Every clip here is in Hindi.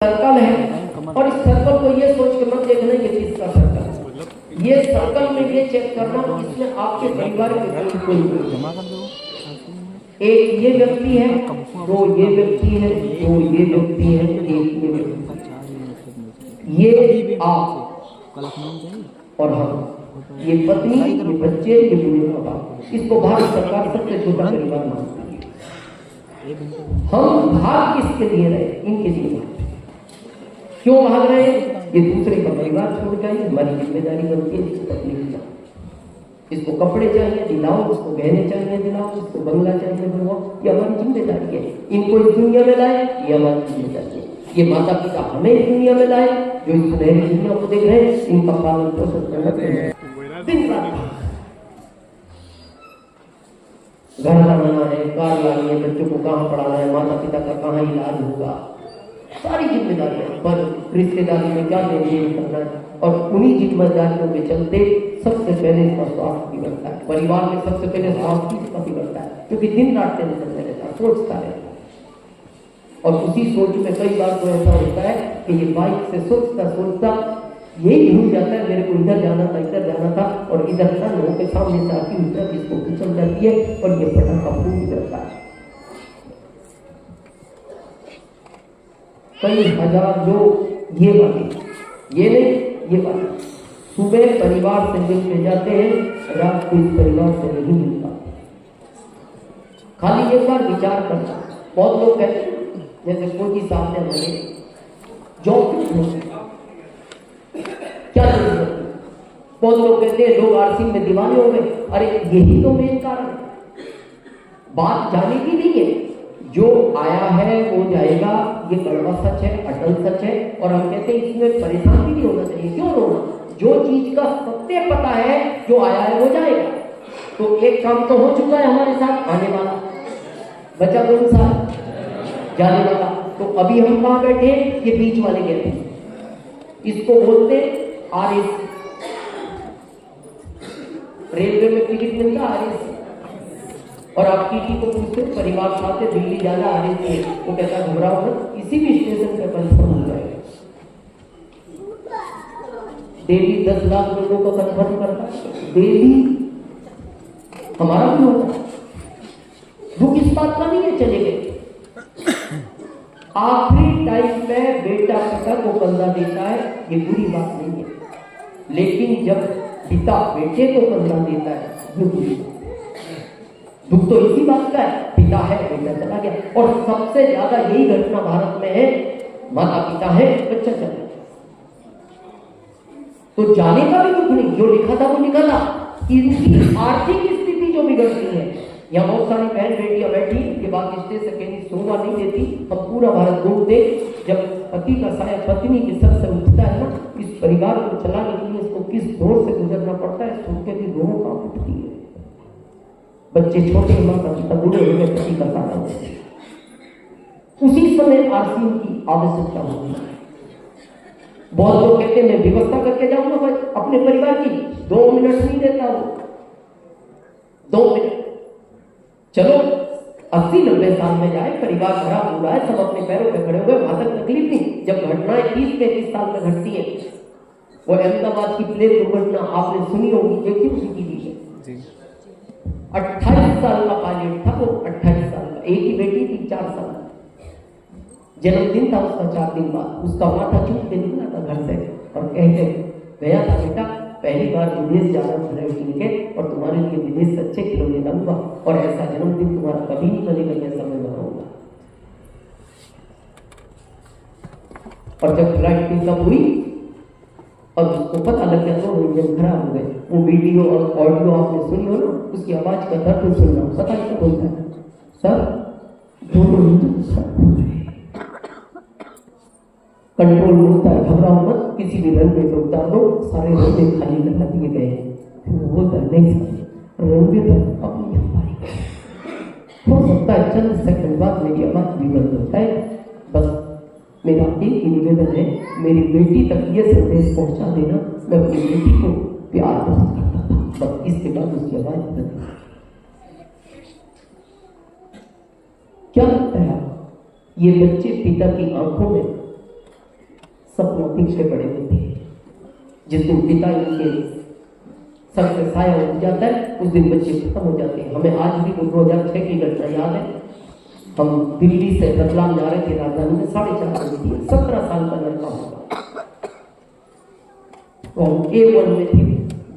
सर्कल है और इस सर्कल को ये सोच के मत देखना ये किसका सर्कल है। ये सर्कल में ये चेक करना इसमें आपके परिवार के कोई जमा कर दो। एक ये व्यक्ति है, दो ये व्यक्ति है, दो ये व्यक्ति है, एक ये व्यक्ति, ये आप और हम, ये पत्नी, ये बच्चे, ये बूढ़े माँ बाप। इसको भारत सरकार सबसे छोटा परिवार मानती है। हम भाग किसके लिए रहे? इनके लिए। क्यों भाग रहे हैं? ये दूसरे का परिवार छोड़ जाए, हमारी जिम्मेदारी बनती है इसको तकलीफ ना। इसको कपड़े चाहिए दिलाओ, इसको गहने चाहिए दिलाओ, इसको बंगला चाहिए बनवाओ, ये हमारी जिम्मेदारी है। इनको इस दुनिया में लाए, ये हमारी जिम्मेदारी है। ये माता पिता हमें इस दुनिया में लाए, जो इस सुनहरी दुनिया को देख रहे हैं, इनका पालन पोषण करना दिन रात। घर बनाना है, कार लानी है, बच्चों को कहाँ पढ़ाना है, माता पिता का कहाँ इलाज होगा, सारी जिम्मेदारियां। पर रिश्तेदारी में क्या देंगे करना है, और उन्हीं जिम्मेदारियों के चलते सबसे पहले इसका स्वास्थ्य बिगड़ता है। परिवार में सबसे पहले स्वास्थ्य इसका बिगड़ता है, क्योंकि दिन रात टेंशन में रहता है, सोचता रहता है। और उसी सोच में कई बार तो ऐसा होता है कि ये बाइक से सोचता सोचता यही भूल जाता है मेरे को इधर जाना था, इधर जाना था, और इधर ना लोगों के सामने से आती उधर जिसको फिसल जाती है और ये पटाखा फूट जाता है। कई हजार लोग ये वाले, ये नहीं, ये वाले सुबह परिवार से मिल के जाते हैं, रात को इस परिवार से नहीं मिलता। खाली एक बार विचार करना। बहुत लोग कहते हैं जैसे कोई साहब ने हमें जॉब क्या जरूरत है। बहुत लोग कहते हैं लोग आरसी में दीवाने हो गए। अरे यही तो मेन कारण है। बात जाने की नहीं है, जो आया है वो जाएगा, ये कड़वा सच है, अटल सच है। और हम कहते हैं इसमें परेशान भी नहीं होना चाहिए। क्यों होना? जो चीज का सत्य पता है, जो आया है वो जाएगा। तो एक काम तो हो चुका है हमारे साथ, आने वाला बचा कौन सा? जाने वाला। तो अभी हम कहाँ बैठे? ये बीच वाले कहते हैं, इसको बोलते आरएस। रेलवे में टिकट मिलता आरएस, और आप टीटी को पूछते परिवार साथ दिल्ली जाना आने से, वो कहता घबराओ मत, किसी भी स्टेशन पे कंफर्म हो जाएगा। डेली 10 लाख लोगों को कंफर्म करता है, डेली। हमारा भी होता है। दुख इस बात का नहीं है चले गए। आखिरी टाइम में बेटा पिता को कंधा देता है, ये बुरी बात नहीं है। लेकिन जब पिता बेटे को कंधा देता है, ये बुरी बात। दुख तो इसी बात का है, पिता है बेटा चला गया। और सबसे ज्यादा यही घटना भारत में है, माता पिता है बच्चा चला गया। तो जाने का भी दुख नहीं, जो लिखा था वो लिखा था। इनकी आर्थिक स्थिति जो बिगड़ती है, यहाँ बहुत सारी बहन बेटियां बैठी के बाद स्टेज से कहीं सोना नहीं देती। हम पूरा भारत घूमते, जब पति का साया पत्नी के सर से उठता है ना, इस परिवार को चलाने के लिए इसको किस दौर से गुजरना पड़ता है, सुन के भी रोह कांप उठती है। बच्चे छोटे, माता पिता बूढ़े हो गए, पति का सारा होते हैं। उसी समय आरसी की आवश्यकता होती है। बहुत लोग कहते हैं मैं व्यवस्था करके जाऊंगा भाई अपने परिवार की, 2 मिनट नहीं देता हूं। 2 मिनट चलो 80-90 साल में जाए, परिवार भरा पूरा है, सब अपने पैरों पे खड़े हुए, वहां तक तकलीफ नहीं। जब घटनाएं 30-35 साल में घटती है, वो अहमदाबाद की प्लेन दुर्घटना आपने सुनी होगी, देखी उसी की ली है। 28 साल का पायलट था वो, 28 साल का, एक ही बेटी थी, 4 साल। जन्मदिन था उसका 4 दिन बाद, उसका माथा चूक के निकला था घर से और कहते गया था बेटा पहली बार विदेश जा रहा हूँ के, और तुम्हारे लिए विदेश से अच्छे खिलौने लाऊंगा, और ऐसा जन्मदिन तुम्हारा कभी नहीं बनेगा जैसा मैं बनाऊंगा। और जब फ्लाइट पिकअप हुई और उसको पता लग गया तो इंजन खराब हो गए, वो वीडियो और ऑडियो आपने सुनी हो ना, उसकी आवाज का दर्द सुनना, पता क्या बोलता है? सर दोनों इंजन खराब हो गए, कंट्रोल मिलता है, घबराओ मत, किसी भी रनवे पे उतार दो, सारे रनवे खाली करवा दिए गए। फिर वो बोलता नहीं सर, रनवे तक अपनी हमारी हो सकता है चंद सेकंड बाद मेरी आवाज भी बंद होता है। बस मेरा एक ही निवेदन है, मेरी बेटी तक ये संदेश पहुंचा देना, मैं अपनी बेटी को प्यार बहुत करता था, बस इसके बाद उसकी आवाज बंद। क्या लगता है ये बच्चे पिता की आंखों में सपना दिल के बड़े होते हैं। जिस दिन पिता इनके सर से साया उठ जाता है उस दिन बच्चे खत्म हो जाते हैं। हमें आज भी 2006 की घटना याद है। हम दिल्ली से रतलाम जा रहे थे, राजधानी में 4:30 बजे थी, 17 साल का लड़का होगा। तो हम A1 में थे,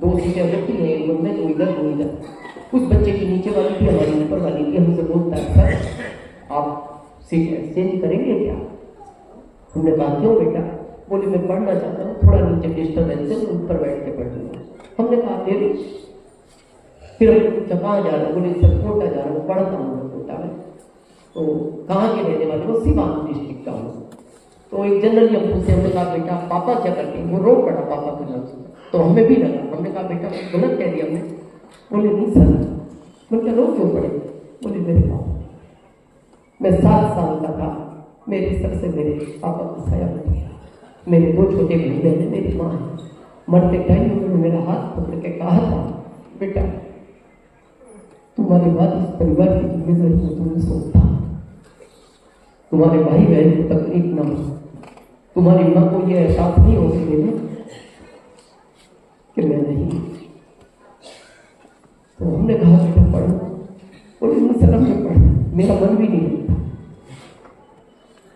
2 सीटें रखी है A1 में, तो इधर तो इधर। उस बच्चे की नीचे वाली थी, हमारी ऊपर वाली थी। हमसे बोलता है सर आप सीट एक्सचेंज करेंगे क्या? हमने कहा क्यों बेटा? बोले मैं पढ़ना चाहता हूँ, थोड़ा नीचे डिस्टर्बेंस है, ऊपर बैठ के पढ़ लूँगा। हमने कहा दे लो। फिर हमने पूछा कहाँ जा रहा है? बोले सर कोटा जा रहा हूँ, पढ़ता हूँ कोटा में। तो कहाँ के रहने वाले? वो सीवान डिस्ट्रिक्ट का हूँ। तो एक जनरल हमसे से हमने कहा बेटा पापा क्या करते हैं? वो रो पड़ा पापा के नाम से। तो हमें भी लगा, हमने कहा बेटा गलत कह दिया हमने। बोले नहीं सर। मैंने रो क्यों पड़े? बोले मेरे पापा, मैं 7 साल का था, मेरे सर से मेरे पापा का साया बन गया। मेरे 2 छोटे भाई बहन, मेरी माँ है। मरते टाइम उन्होंने मेरा हाथ पकड़ के कहा था बेटा तुम्हारे बाद इस परिवार की जिम्मेदारी में तुम्हें सौंपता, तुम्हारे भाई बहन को तकलीफ ना हो, तुम्हारी माँ को यह एहसास नहीं हो सके कि मैं नहीं। तो हमने कहा बेटा पढ़ो। बोले मैं शर्म में पढ़, मेरा मन भी नहीं होता,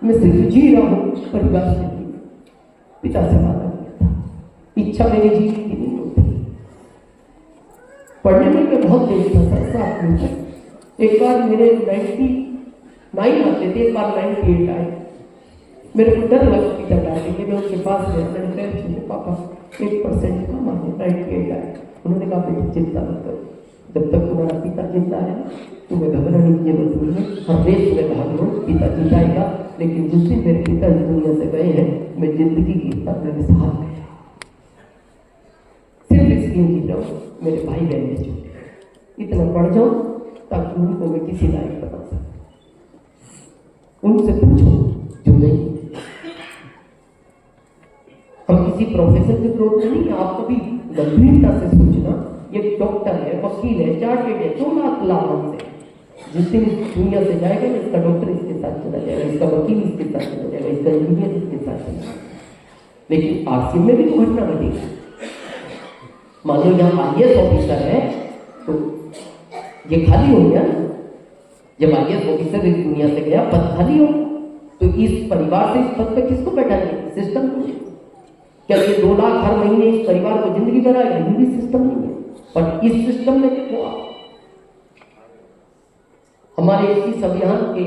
मैं सिर्फ जी रहा हूँ परिवार से, पिता से वादा किया था, इच्छा मेरी जी की नहीं होती। पढ़ने में मैं बहुत देर था सर, 7 मिनट। एक बार मेरे 99 आते थे, एक बार 98 आए। मेरे को डर लगा पिता डांटेंगे, मैं उनके पास गया, मैंने कहा छूटे पापा 1% कम आए, 98 आए। उन्होंने कहा बेटी चिंता मत करो, जब तक तुम्हारा पिता जिंदा है तुम्हें घबराने की जरूरत नहीं है। हर रेस में भाग लो, पिता जिताएगा। लेकिन जिस दिन मेरे पिता इस दुनिया से गए हैं, मैं जिंदगी की मेरे साथ गया, सिर्फ इसलिए जी रहा हूँ मेरे भाई बहन ने छूटे। इतना पढ़ जाओ ताकि उनको मैं किसी लायक बता सकूं। उनसे पूछो जो नहीं। हम किसी प्रोफेशन के विरोध में नहीं, आप कभी गंभीरता से सोचना। ये डॉक्टर है, वकील है, चार्टेड है, 2 लाख लाभ हमसे। जिस दिन इस दुनिया से जाएगा इसका डॉक्टर इसके साथ चला जाएगा, इसका वकील इसके साथ चला जाएगा, इसका इंजीनियर इसके साथ चला जाएगा। लेकिन आरसी में भी तो घटना घटेगी। मान लो यहाँ IAS ऑफिसर है तो ये खाली हो गया। जब IAS ऑफिसर इस दुनिया से गया, पद खाली हो, तो इस परिवार से इस पद पे किसको बैठाएंगे? सिस्टम को। क्या ये 2 लाख हर महीने इस परिवार को जिंदगी कराएगा? ये भी सिस्टम नहीं है। पर इस सिस्टम में देखो आप, हमारे इस अभियान के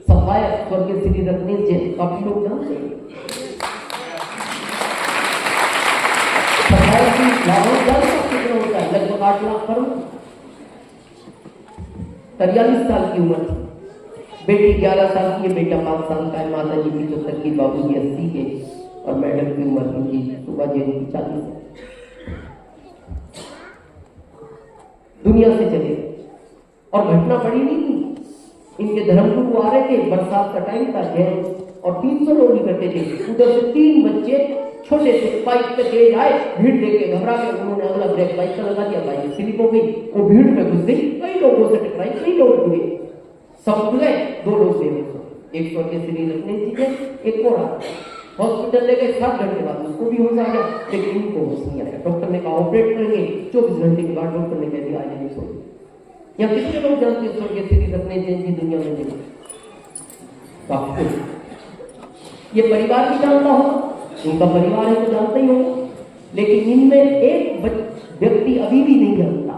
सफायक स्वर्गीय श्री रत्नेश जैन काफी लोग जानते हैं। सफायक की लागत कितना होता है? लगभग 8 लाख पर। 43 साल की उम्र थी, बेटी 11 साल की है, बेटा 5 साल का है, माता जी 75 की, बाबू जी 80 के, और मैडम की उम्र उनकी सुबह जी की 40 है। दुनिया से चले और घटना बड़ी नहीं थी। इनके धर्मगुरु आ रहे थे, बरसात का टाइम था, जैन और 300 लोग इकट्ठे थे। उधर से 3 बच्चे छोटे से बाइक पे तेज आए, भीड़ देख के घबरा के उन्होंने अगला ब्रेक बाइक का लगा दिया, बाइक स्लिप हो गई, वो भीड़ में घुस गई, कई लोगों से टकराई, कई लोग गिरे, सब गए, 2 लोग बेहोश। एक स्वर्गीय श्री रत्नेश जी थे, एक और हॉस्पिटल ले गए, 7 घंटे बाद उसको भी होश आ गया, लेकिन इनको होश नहीं आया। डॉक्टर ने कहा ऑपरेट करेंगे, 24 घंटे के बाद डॉक्टर ने कह दिया आज नहीं सो। या कितने लोग जानते हैं स्वर्गीय श्री रत्नेश जैन की दुनिया में नहीं? ये परिवार भी जानता हो, उनका परिवार है तो जानता ही हो, लेकिन इनमें एक व्यक्ति अभी भी नहीं जानता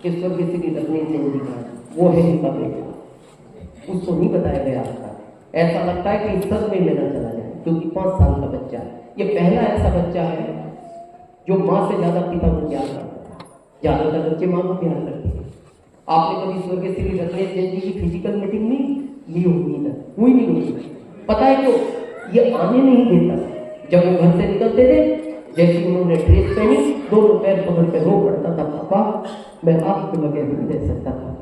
कि स्वर्गीय श्री रत्नेश जैन जी का, वो है इनका बेटा। उसको नहीं बताया गया आता। ऐसा लगता है कि सदमे में न चला जाए, क्योंकि 5 साल का बच्चा है। ये पहला ऐसा बच्चा है जो माँ से ज्यादा पिता को प्यार करता है। ज्यादातर बच्चे माँ को प्यार करते हैं। आपने कभी स्वर्गीय श्री रत्नेश जैन जी की फिजिकल मीटिंग नहीं ली होगी ना? हुई नहीं होगी। पता है क्यों? ये आने नहीं देता। जब वो घर से निकलते थे, जैसे उन्होंने ड्रेस पहनी, दोनों पैर पकड़ के रो पड़ता था, पापा मैं आपके बगैर नहीं रह सकता था।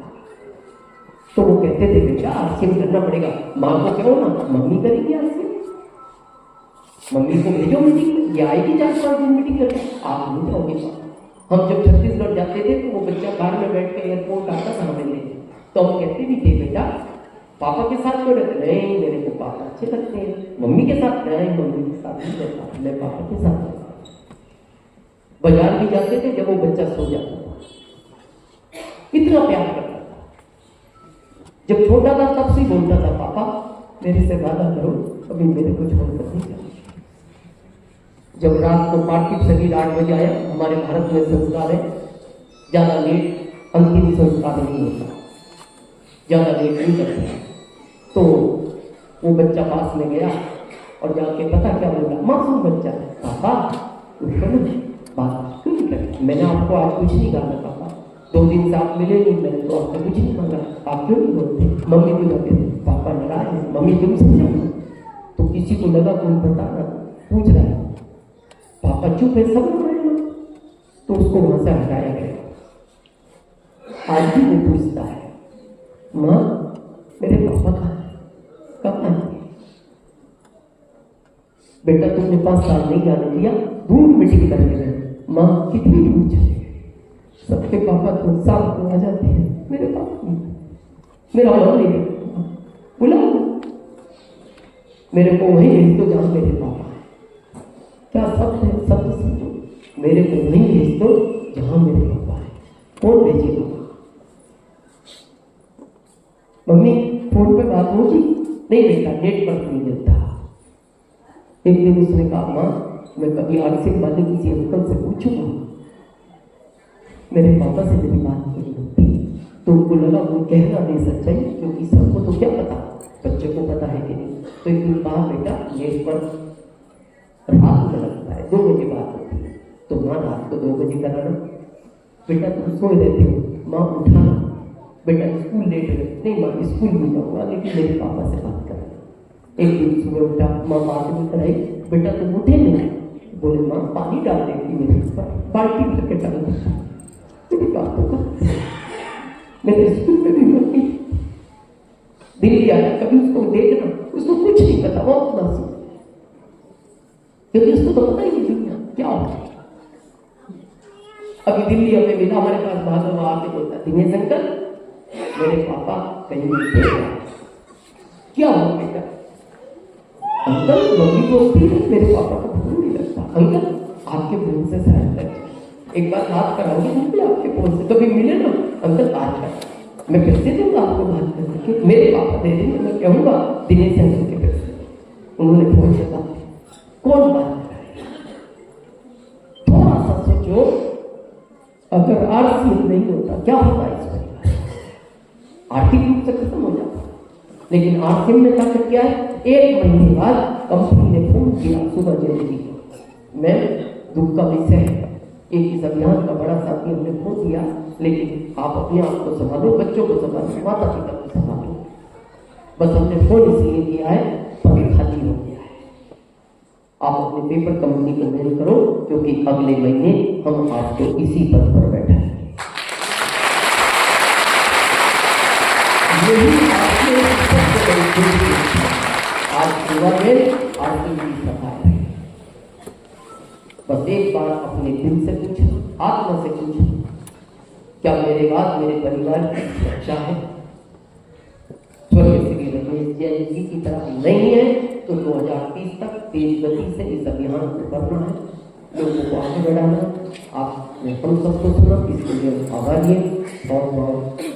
तो वो कहते थे बेटा आरसीएम करना पड़ेगा। माँ को कहो ना, मम्मी करेगी आरसीएम, मम्मी को भेजो मीटिंग, ये आएगी 4-5 दिन मीटिंग करके, आप नहीं जाओगे। हम जब छत्तीसगढ़ जाते थे तो वो बच्चा कार में बैठ के एयरपोर्ट आता था हमें लेने, तो हम कहते भी थे बेटा पापा के साथ क्यों रहते? नहीं, मेरे को पापा अच्छे लगते हैं। मम्मी के साथ? नहीं, मम्मी के साथ नहीं रहता, मैं पापा के साथ रहता। बाजार भी जाते थे जब वो बच्चा सो जाता था, इतना प्यार करता था। जब छोटा था तब से बोलता था, पापा मेरे से वादा करो, कभी मेरे को छोड़कर नहीं जाना। जब रात को पार्थिव शरीर 8 बजे आया, हमारे भारत में संस्कार है ज्यादा लेट अंतिम संस्कार नहीं होता, ज्यादा लेट नहीं करते। तो वो बच्चा पास में गया और जाके पता क्या बोला, मासूम बच्चा है, पापा बात क्यों नहीं करी? मैंने आपको आज कुछ नहीं कहा था पापा, 2 दिन से आप मिले नहीं, मैंने तो आपसे कुछ नहीं मांगा, आप क्यों नहीं बोलते? मम्मी को जाते पापा नाराज है, मम्मी तुम समझो। तो किसी को लगा तुम बताना, पूछ रहा है, पापा चुप है, सब लोग रहे। तो उसको वहां से हटाया गया। आज भी वो पूछता है, माँ मेरे पापा कहाँ है, कब आएंगे? बेटा तुमने 5 साल नहीं जाने दिया, दूर मीटिंग करने गए, माँ कितनी दूर चले गए, सबके पापा तो साल को आ जाते हैं, मेरे पापा नहीं, मेरा मन नहीं है, बुलाओ मेरे को वही भेज दो जहाँ मेरे पापा है। क्या शब्द है, शब्द समझो, मेरे को वही भेज दो जहाँ मेरे पापा है। कौन भेजेगा? मम्मी फोन पे बात होगी? नहीं बेटा, नेटवर्क नहीं मिलता। एक दिन उसने कहा, माँ मैं कभी आरसिंह वाले किसी अंकल से पूछूंगा, मेरे पापा से मेरी बात नहीं होती। तो उनको लगा वो कहना नहीं सच्चाई, क्योंकि सबको तो क्या पता, बच्चे को पता है कि नहीं। तो एक दिन कहा, बेटा नेटवर्क रात में लगता है, 2 बजे बात होती है, तो माँ रात को 2 बजे कराना। बेटा तुम सोए रहते हो, माँ उठाना, बेटा स्कूल लेट है, नहीं माँ स्कूल भी जाऊँगा लेकिन मेरे पापा से बात करना। एक दिन सुबह उठा, माँ बात नहीं कराई, बेटा तुम उठे नहीं? बोले माँ पानी डाल देती मेरे ऊपर, बाल्टी करके डाल देती मेरी बातों का। मेरे स्कूल में भी मम्मी दिल्ली आया, कभी उसको देखना, उसको कुछ नहीं पता, बहुत मासूम, क्योंकि उसको तो पता ही नहीं दुनिया क्या होता है। अभी दिल्ली हमें मिला, हमारे पास भाषण आके बोलता, दिनेश अंकल मेरे पापा कहीं नहीं थे, क्या हो बेटा? अंकल मम्मी बोलती है मेरे पापा को भूल नहीं लगता। अंकल आपके फोन से शायद लग जाए, एक बार बात कराऊंगी अंकल आपके फोन से, कभी मिले ना अंकल आज का मैं पैसे दूंगा आपको बात करने के, मेरे पापा दे देंगे, मैं कहूँगा दिनेश अंकल के पैसे। उन्होंने फोन से बात, कौन बात कराएगा? थोड़ा सा सोचो, अगर आरसी नहीं होता क्या होता इस परिवार? आर्थिक रूप से खत्म हो जाता, लेकिन आरसी में ताकत क्या है? 1 महीने बाद कंपनी ने फोन किया, सुबह जयंती मैं दुख का विषय है, एक इस अभियान का बड़ा साथी हमने खो दिया, लेकिन आप अपने आप को संभालो, बच्चों को संभालो, माता पिता को संभालो। बस हमने फोन इसलिए किया है, पद खाली हो गया है, आप अपने पेपर कंपनी को मेल करो, क्योंकि अगले महीने हम आपको इसी पद पर बैठाएंगे। यही आपने सबसे बड़ी खुशी है। आज सुबह में आरती की सफाई है, बस एक बार अपने दिल से पूछो, आत्मा से पूछो, क्या मेरे बाद मेरे परिवार की सुरक्षा है? स्वर्गीय श्री रमेश जैन जी की तरह नहीं है तो 2030 तक तेज गति से इस अभियान को करना है, लोगों को आगे बढ़ाना। आपने हम सबको सुना, इसके लिए आभारी है। बहुत बहुत